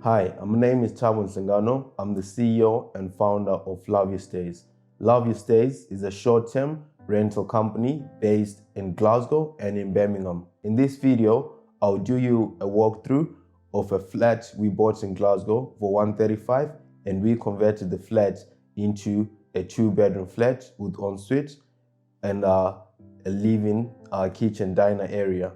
Hi, my name is Chabon Sengano. I'm the CEO and founder of Love Your Stays. Love Your Stays is a short-term rental company based in Glasgow and in Birmingham. In this video, I'll do you a walkthrough of a flat we bought in Glasgow for 135, and we converted the flat into a two-bedroom flat with ensuite and a living kitchen diner area.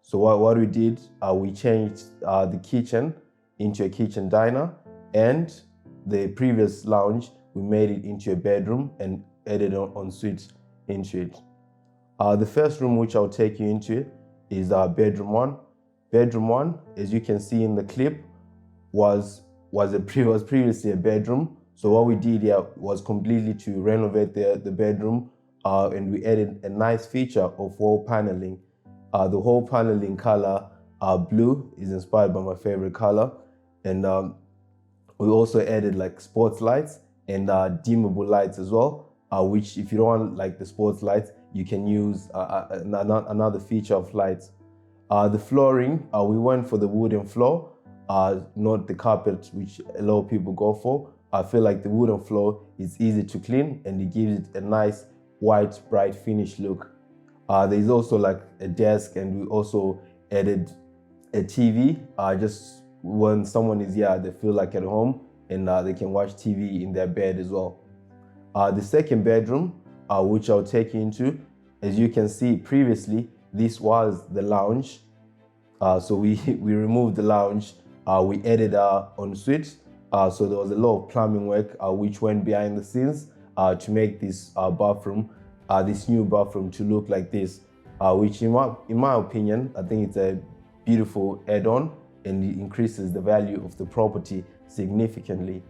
So what we did, we changed the kitchen into a kitchen diner, and the previous lounge, we made it into a bedroom and added an ensuite into it. The first room which I'll take you into is bedroom one. Bedroom one, as you can see in the clip, was previously a bedroom. So what we did here was completely to renovate the bedroom, and we added a nice feature of wall paneling. The whole paneling color, blue, is inspired by my favorite color. And we also added like sports lights and dimmable lights as well, which if you don't want like the sports lights, you can use another feature of lights. The flooring, we went for the wooden floor, not the carpet, which a lot of people go for. I feel like the wooden floor is easy to clean and it gives it a nice white, bright finish look. There's also like a desk, and we also added a TV, just when someone is here, they feel like at home, and they can watch TV in their bed as well. The second bedroom, which I'll take you into, as you can see previously, this was the lounge. So we removed the lounge, we added ensuite. So there was a lot of plumbing work which went behind the scenes to make this bathroom, this new bathroom, to look like this, which in my opinion, I think it's a beautiful add-on, and it increases the value of the property significantly.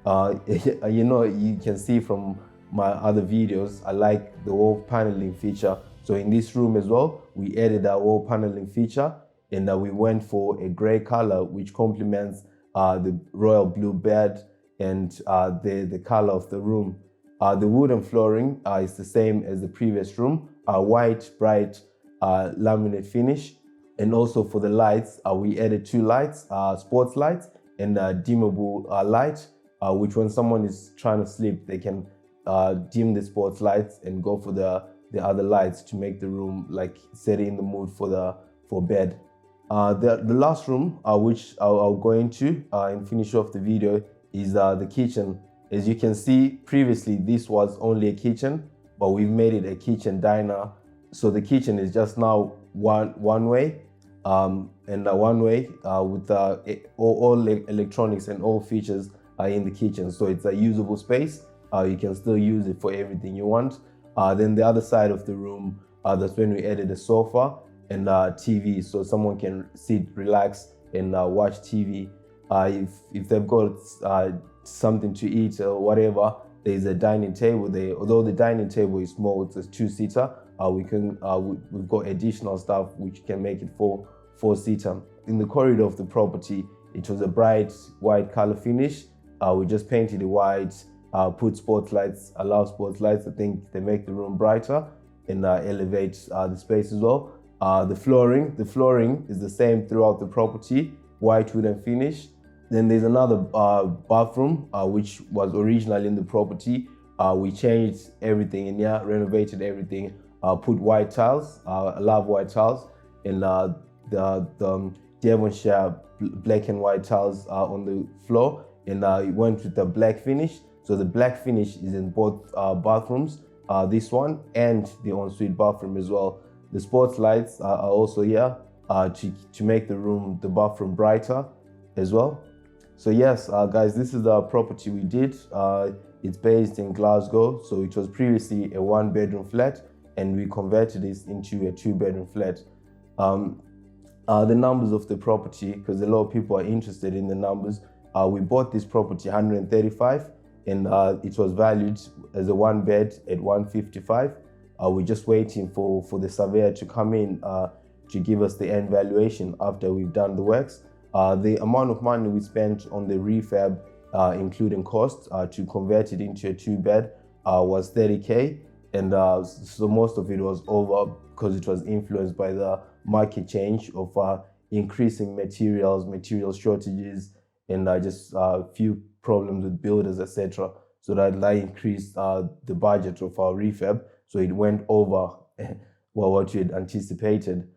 You can see from my other videos, I like the wall paneling feature. So in this room as well, we added a wall paneling feature, and we went for a gray color, which complements the royal blue bed and the color of the room. The wooden flooring is the same as the previous room, white, bright laminate finish. And also for the lights, we added two lights, sports lights and dimmable light, which when someone is trying to sleep, they can dim the sports lights and go for the other lights to make the room like set in the mood for bed. The last room, which I'll go into and finish off the video, is the kitchen. As you can see previously, this was only a kitchen, but we've made it a kitchen diner. So the kitchen is just now one way, and one way with all electronics and all features in the kitchen. So it's a usable space. You can still use it for everything you want. Then the other side of the room, that's when we added a sofa and TV, so someone can sit, relax, and watch TV. If they've got something to eat or whatever, there's a dining table there. Although the dining table is small, it's a two-seater. We've got additional stuff which can make it four-seater. In the corridor of the property, it was a bright white color finish. We just painted it white, put sports lights, allow sports lights. I think they make the room brighter and elevate the space as well. The flooring is the same throughout the property, white wooden finish. Then there's another bathroom which was originally in the property. We changed everything in here, renovated everything, put white tiles. I love white tiles, and the Devonshire black and white tiles on the floor, and it went with the black finish. So the black finish is in both bathrooms, this one and the ensuite bathroom as well. The sports lights are also here to make the bathroom brighter as well. So yes, guys, this is the property we did. It's based in Glasgow, so it was previously a one-bedroom flat, and we converted this into a two-bedroom flat. The numbers of the property, because a lot of people are interested in the numbers. We bought this property 135, and it was valued as a one bed at 155. We're just waiting for the surveyor to come in to give us the end valuation after we've done the works. The amount of money we spent on the refurb, including costs, to convert it into a two-bed was 30K. And so most of it was over because it was influenced by the market change of increasing material shortages and just a few problems with builders, etc. So that increased the budget of our refurb. So it went over what we had anticipated.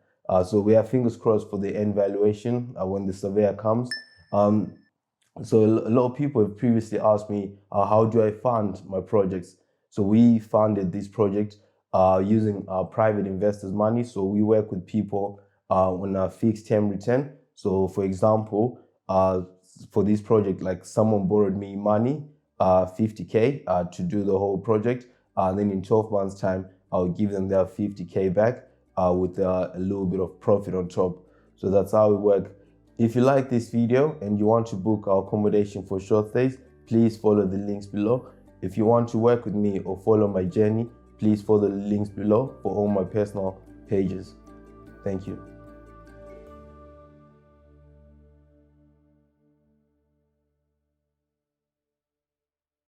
So we have fingers crossed for the end valuation when the surveyor comes. So a lot of people have previously asked me, how do I fund my projects? So we funded this project using private investors' money. So we work with people on a fixed term return. So for example, for this project, like someone borrowed me money, 50K to do the whole project. Then in 12 months time, I'll give them their 50K back with a little bit of profit on top. So that's how we work. If you like this video and you want to book our accommodation for short stays, please follow the links below. If you want to work with me or follow my journey, please follow the links below for all my personal pages. Thank you.